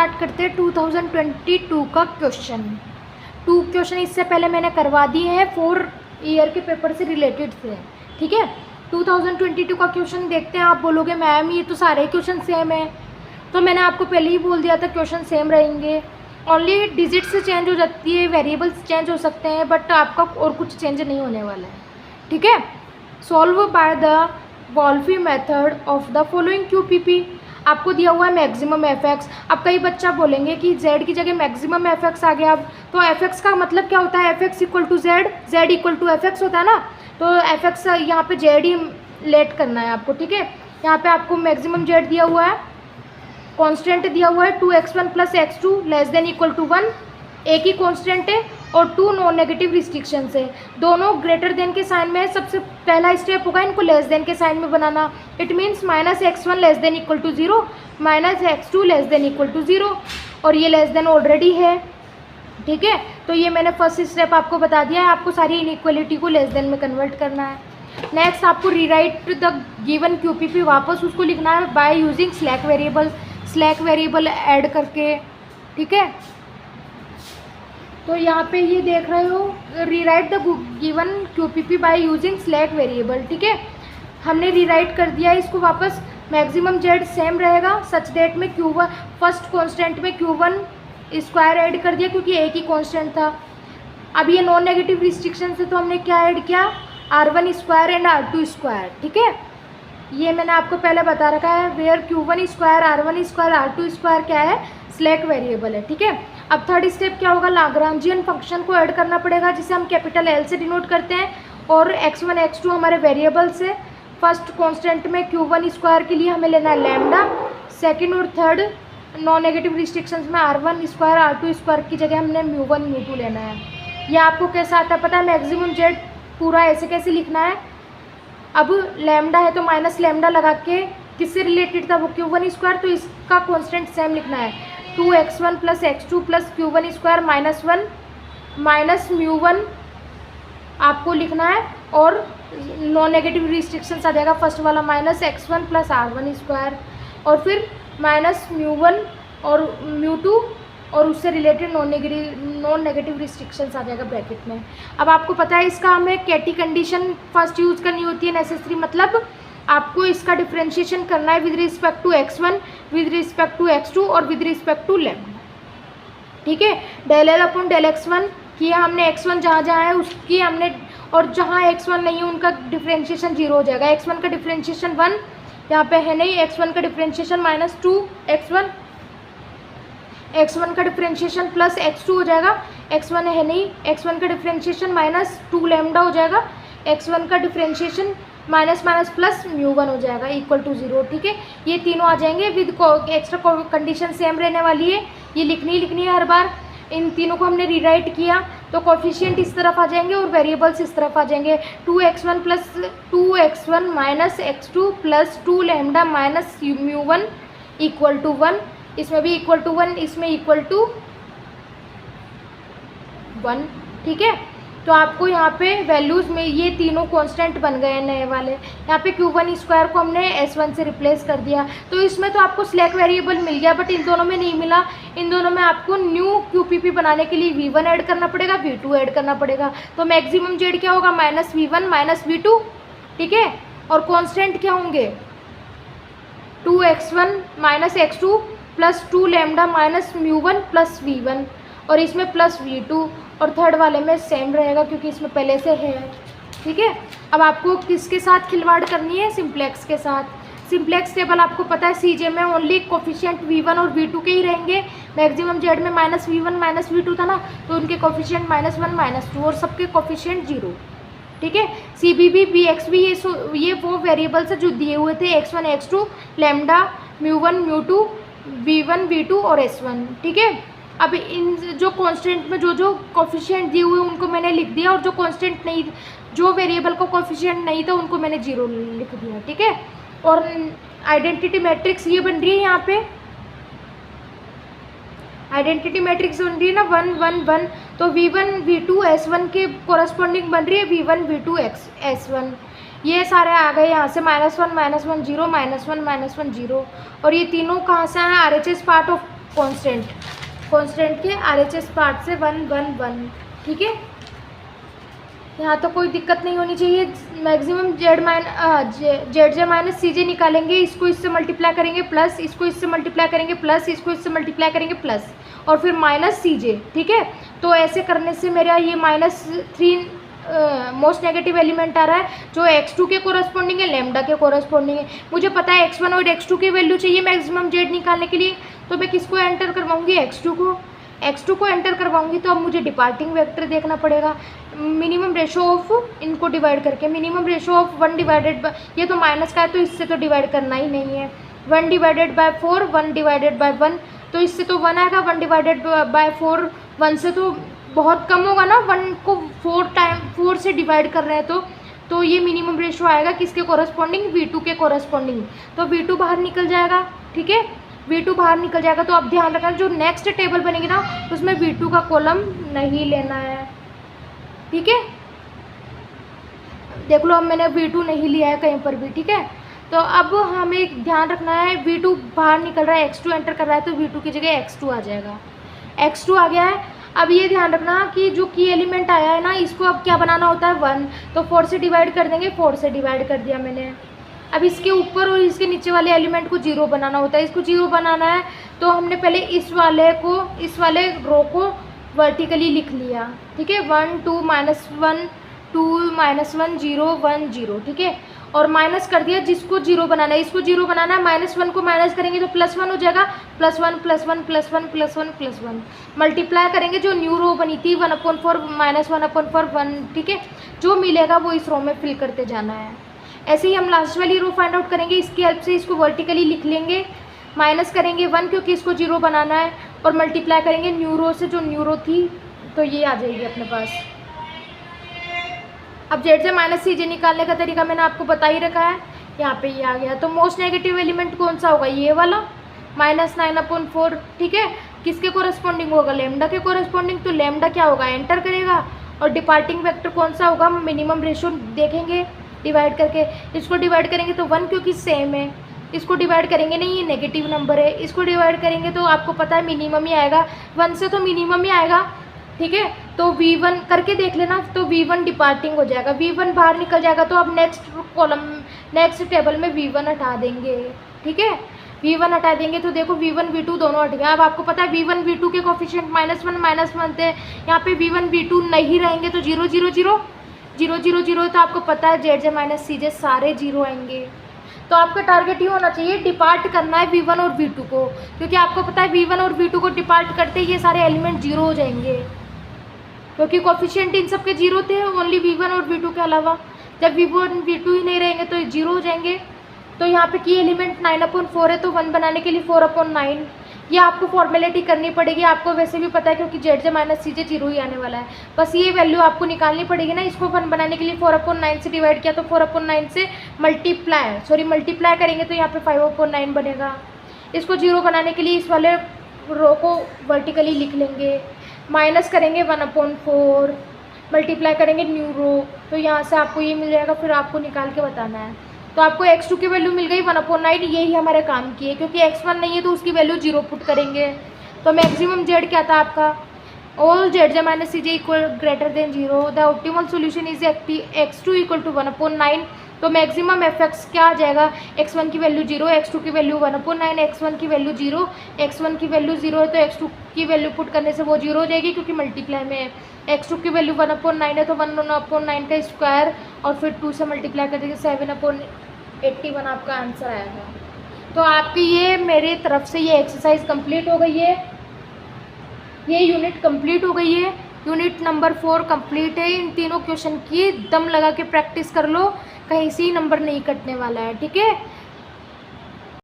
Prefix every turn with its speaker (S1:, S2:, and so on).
S1: Start करते हैं 2022 का क्वेश्चन। 2 क्वेश्चन इससे पहले मैंने करवा दिए हैं 4 ईयर के पेपर से रिलेटेड थे, ठीक है। 2022 का क्वेश्चन देखते हैं। आप बोलोगे मैम ये तो सारे क्वेश्चन सेम है, तो मैंने आपको पहले ही बोल दिया था क्वेश्चन सेम रहेंगे, ओनली डिजिट से चेंज हो जाती है, वेरिएबल्स चेंज हो सकते हैं, बट आपका और कुछ चेंज नहीं होने वाला है, ठीक है। Solve by the Wolfe method of the following QPP। आपको दिया हुआ है मैक्सिमम एफएक्स। अब कई बच्चा बोलेंगे कि जेड की जगह मैक्सिमम एफएक्स आ गया। अब तो एफएक्स का मतलब क्या होता है, f x equal to Z, Z equal to f x होता है ना। तो एफएक्स यहाँ पे जेड ही लेट करना है आपको, ठीक है। यहाँ पे आपको मैक्सिमम जेड दिया हुआ है, कांस्टेंट दिया हुआ है 2x1 + x2 less than equal to 1, एक ही कांस्टेंट है और 2 नॉन नेगेटिव रिस्ट्रिक्शन है, दोनों ग्रेटर देन के साइन में है। सबसे पहला स्टेप होगा इनको लेस देन के साइन में बनाना। It means -x1 less than equal to 0, -x2 less than equal to 0, और ये लेस देन ऑलरेडी है, ठीक है। तो ये मैंने फर्स्ट स्टेप आपको बता दिया है। आपको सारी इनइक्वलिटी को लेस देन में कन्वर्ट करना है। नेक्स्ट आपको रीराइट द गिवन QPP, वापस उसको लिखना है by using slack variable add करके, ठीक है। तो यहाँ पे ये देख रहे हो, rewrite the given QPP by using slack variable, ठीक है। हमने रीराइट कर दिया इसको वापस। मैक्सिमम जेड सेम रहेगा सच दैट में Q1 फर्स्ट कांस्टेंट में Q1 स्क्वायर ऐड कर दिया क्योंकि एक ही कांस्टेंट था। अब ये नॉन नेगेटिव रिस्ट्रिक्शन से तो हमने क्या ऐड किया, R1 square and R2 square, ठीक है। ये मैंने आपको पहले बता रखा है, where Q1 square R1 square R2 square क्या है, स्लैक वेरिएबल है, ठीक है। अब थर्ड स्टेप क्या होगा, लाग्रांजियन फंक्शन को ऐड करना पड़ेगा जिसे हम कैपिटल L से डिनोट करते हैं, और x1 x2 हमारे वेरिएबल्स है। फर्स्ट कांस्टेंट में Q1 स्क्वायर के लिए हमें लेना है लैम्डा, सेकंड और थर्ड नॉन नेगेटिव रिस्ट्रिक्शंस में R1 स्क्वायर R2 स्क्वायर की जगह हमने μ1 μ2 लेना है। ये आपको कैसा आता है पता है, मैक्सिमम जेड पूरा ऐसे कैसे लिखना है। अब लैम्डा है तो माइनस लैम्डा लगा के किससे रिलेटेड था वो Q1 स्क्वायर, तो इसका कॉन्स्टेंट सेम लिखना है 2x1 + x2 + Q1 square -1 minus μ1 आपको लिखना है, और नॉन नेगेटिव रिस्ट्रिक्शंस आ जाएगा फर्स्ट वाला -x1 + R1 स्क्वायर, और फिर -μ1 और μ2 और उससे रिलेटेड नॉन नेगेटिव रिस्ट्रिक्शंस आ जाएगा ब्रैकेट में। अब आपको पता है इसका हमें कैटी कंडीशन फर्स्ट यूज़ करनी होती है नेसेसरी, मतलब आपको इसका डिफ्रेंशिएशन करना है with respect to x1, with respect to x2 और विद रिस्पेक्ट टू लैम्डा, ठीक है। del L upon del x1 किया हमने, x1 जहाँ जहाँ है उसकी हमने, और जहाँ x1 नहीं है उनका डिफ्रेंशिएशन 0 हो जाएगा। x1 का डिफ्रेंशिएशन 1 यहाँ पे है नहीं, x1 का डिफ्रेंशिएशन -2x1, x1 का डिफ्रेंशिएशन प्लस x2 हो जाएगा, x1 है नहीं, x1 का डिफ्रेंशिएशन -2 लैम्डा हो जाएगा, x1 का डिफ्रेंशिएशन माइनस प्लस μ1 हो जाएगा इक्वल टू 0, ठीक है। ये तीनों आ जाएंगे विद एक्स्ट्रा कंडीशन सेम रहने वाली है, ये लिखनी है हर बार। इन तीनों को हमने रीराइट किया तो कोफिशिएंट इस तरफ आ जाएंगे और वेरिएबल्स इस तरफ आ जाएंगे। 2x1 - x2 + 2 lambda minus μ1 equal to 1, इसमें भी इक्वल टू 1, इसमें इक्वल टू 1, ठीक है। तो आपको यहाँ पे वैल्यूज़ में ये तीनों कांस्टेंट बन गए नए वाले। यहाँ पे Q1 स्क्वायर को हमने S1 से रिप्लेस कर दिया, तो इसमें तो आपको स्लैक वेरिएबल मिल गया, बट इन दोनों में नहीं मिला। इन दोनों में आपको न्यू QPP बनाने के लिए V1 ऐड करना पड़ेगा, V2 ऐड करना पड़ेगा। तो मैक्सिमम जेड क्या होगा, -V1 -V2, ठीक है। और कॉन्स्टेंट क्या होंगे, 2x1 - x2 + 2 lambda minus μ1 + V1, और इसमें प्लस V2, और थर्ड वाले में सेम रहेगा क्योंकि इसमें पहले से है, ठीक है। अब आपको किसके साथ खिलवाड़ करनी है, सिंप्लेक्स के साथ। सिंप्लेक्स टेबल आपको पता है CJ में ओनली कोफिशिएंट V1 और V2 के ही रहेंगे। मैक्सिमम जेड में -V1 -V2 था ना, तो उनके कोफिशिएंट -1 -2 और सबके कोफिशिएंट 0, ठीक है। CBB BXB ये वो वेरिएबल्स है जो दिए हुए थे, x1 x2 lambda μ1 μ2 V1 V2 और S1, ठीक है। अब इन जो कांस्टेंट में जो कोफिशिएंट दिए हुए उनको मैंने लिख दिया, और जो कांस्टेंट नहीं, जो वेरिएबल को कोफिशिएंट नहीं था उनको मैंने 0 लिख दिया, ठीक है। और आइडेंटिटी मैट्रिक्स ये बन रही है, यहाँ पे आइडेंटिटी मैट्रिक्स बन रही है ना 1 1 1, तो V1 V2 S1 के कोरस्पॉन्डिंग बन रही है V1 V2 S1। ये सारे आ गए यहाँ से, -1 -1 0 -1 -1 0, और ये तीनों कहाँ से आए, RHS पार्ट ऑफ कॉन्स्टेंट के RHS पार्ट से 1 1 1, ठीक है। यहाँ तो कोई दिक्कत नहीं होनी चाहिए। Maximum Z J minus C जे निकालेंगे, इसको इससे मल्टीप्लाई करेंगे प्लस, इसको इससे मल्टीप्लाई करेंगे प्लस, इसको इससे मल्टीप्लाई करेंगे प्लस, और फिर माइनस सी जे, ठीक है। तो ऐसे करने से मेरा ये -3 मोस्ट नेगेटिव एलिमेंट आ रहा है, जो x2 के कोरस्पॉन्डिंग है, लैम्डा के कोरस्पॉन्डिंग है। मुझे पता है x1 और x2 की वैल्यू चाहिए मैक्सिमम जेड निकालने के लिए, तो मैं किसको एंटर करवाऊंगी, x2 को एंटर करवाऊंगी। तो अब मुझे डिपार्टिंग वेक्टर देखना पड़ेगा, मिनिमम रेशो ऑफ इनको डिवाइड करके, minimum ratio of 1 divided by, ये तो माइनस का है तो इससे तो डिवाइड करना ही नहीं है, 1 डिवाइडेड बाय 4, 1 डिवाइडेड बाय 1, तो इससे तो 1 आएगा, 1 डिवाइडेड बाय 4, 1 से तो बहुत कम होगा ना, 1 को 4 से डिवाइड कर रहे हैं तो ये मिनिमम रेशो आएगा किसके कोरस्पॉन्डिंग, V2 के कोरस्पॉन्डिंग। तो V2 बाहर निकल जाएगा, ठीक है, V2 बाहर निकल जाएगा। तो अब ध्यान रखना, जो नेक्स्ट टेबल बनेगी ना उसमें V2 का कॉलम नहीं लेना है, ठीक है। देख लो अब मैंने V2 नहीं लिया है कहीं पर भी, ठीक है। तो अब हमें ध्यान रखना है, V2 बाहर निकल रहा है, x2 एंटर कर रहा है, तो V2 की जगह x2 आ जाएगा, x2 आ गया है। अब ये ध्यान रखना कि जो की एलिमेंट आया है ना, इसको अब क्या बनाना होता है, 1, तो 4 से डिवाइड कर देंगे, 4 से डिवाइड कर दिया मैंने। अब इसके ऊपर और इसके नीचे वाले एलिमेंट को 0 बनाना होता है, इसको 0 बनाना है तो हमने पहले इस वाले रो को वर्टिकली लिख लिया, ठीक है, 1 2 -1 2 -1 0 1 0, ठीक है, और माइनस कर दिया जिसको 0 बनाना है, इसको 0 बनाना है, -1 को माइनस करेंगे तो +1 हो जाएगा, +1 +1 +1 +1 +1, मल्टीप्लाई करेंगे, जो न्यू रो बनी थी 1/4 -1/4 1, ठीक है, जो मिलेगा वो इस रो में फिल करते जाना है। ऐसे ही हम लास्ट वाली रो फाइंड आउट करेंगे, इसकी हेल्प से इसको वर्टिकली लिख लेंगे, माइनस करेंगे 1 क्योंकि इसको 0 बनाना है, और मल्टीप्लाई करेंगे न्यू रो से, जो न्यू रो थी, तो ये आ जाएगी अपने पास। अब जेड से माइनस सी जे निकालने का तरीका मैंने आपको बता ही रखा है, यहाँ पे ये आ गया। तो मोस्ट नेगेटिव एलिमेंट कौन सा होगा, ये वाला -9/4, ठीक है, किसके कोरस्पॉन्डिंग होगा, लैम्डा के कोरस्पॉन्डिंग, तो लैम्डा क्या होगा, एंटर करेगा, और डिपार्टिंग वेक्टर कौन सा होगा, मिनिमम रेशो देखेंगे डिवाइड करके, इसको डिवाइड करेंगे तो 1 क्योंकि सेम है, इसको डिवाइड करेंगे नहीं, ये नेगेटिव नंबर है, इसको डिवाइड करेंगे तो आपको पता है मिनिमम ही आएगा, 1 से तो मिनिमम ही आएगा, ठीक है। तो V1 करके देख लेना, तो V1 डिपार्टिंग हो जाएगा, V1 बाहर निकल जाएगा, तो अब नेक्स्ट टेबल में V1 हटा देंगे, ठीक है, V1 हटा देंगे तो देखो V1 V2 दोनों हट गया। अब आपको पता है V1 V2 के कोफिशिएंट -1 -1 थे, यहाँ पे V1 V2 नहीं रहेंगे तो 0 0 0 0 0 0, तो आपको पता है जेड जे माइनस सी जे सारे 0 आएंगे। तो आपका टारगेट ये होना चाहिए, डिपार्ट करना है V1 और V2 को, क्योंकि आपको पता है V1 और V2 को डिपार्ट करते ही ये सारे एलिमेंट 0 हो जाएंगे, क्योंकि कोफिशिएंट इन सब के 0 थे, ओनली V1 और V2 के अलावा। जब V1 V2 ही नहीं रहेंगे तो 0 हो जाएंगे। तो यहाँ पे की एलिमेंट 9/4 है, तो 1 बनाने के लिए 4/9, ये आपको फॉर्मेलिटी करनी पड़ेगी, आपको वैसे भी पता है क्योंकि जेड जे माइनस सी जे 0 ही आने वाला है, बस ये वैल्यू आपको निकालनी पड़ेगी ना। इसको 1 बनाने के लिए 4/9 से डिवाइड किया, तो 4/9 से मल्टीप्लाई करेंगे तो यहाँ पे 5/9 बनेगा। इसको 0 बनाने के लिए इस वाले रो को वर्टिकली लिख लेंगे, माइनस करेंगे 1/4, मल्टीप्लाई करेंगे न्यू रो, तो यहाँ से आपको ये मिल जाएगा, फिर आपको निकाल के बताना है। तो आपको x2 की वैल्यू मिल गई 1/9, यही हमारे काम की है, क्योंकि x1 नहीं है तो उसकी वैल्यू 0 पुट करेंगे। तो मैक्सिमम जेड क्या था आपका, all Z J minus C J equal greater than 0, the optimal solution is x2 equal to 1/9। तो मैक्सिमम fx क्या आ जाएगा, x1 की वैल्यू 0, x2 की वैल्यू 1/9, x1 की वैल्यू 0, x1 की वैल्यू 0 है तो x2 की वैल्यू पुट करने से वो 0 हो जाएगी, क्योंकि मल्टीप्लाई में है। x2 की वैल्यू 1/9 है तो 1/9 का स्क्वायर और फिर 2 से मल्टीप्लाई कर देंगे, 7/81 आपका आंसर आएगा। तो आपकी ये मेरे तरफ से ये एक्सरसाइज कंप्लीट हो गई है, ये यूनिट कंप्लीट हो गई है, यूनिट नंबर 4 कंप्लीट है। इन तीनों क्वेश्चन की दम लगा के प्रैक्टिस कर लो, कहीं से ही नंबर नहीं कटने वाला है, ठीक है।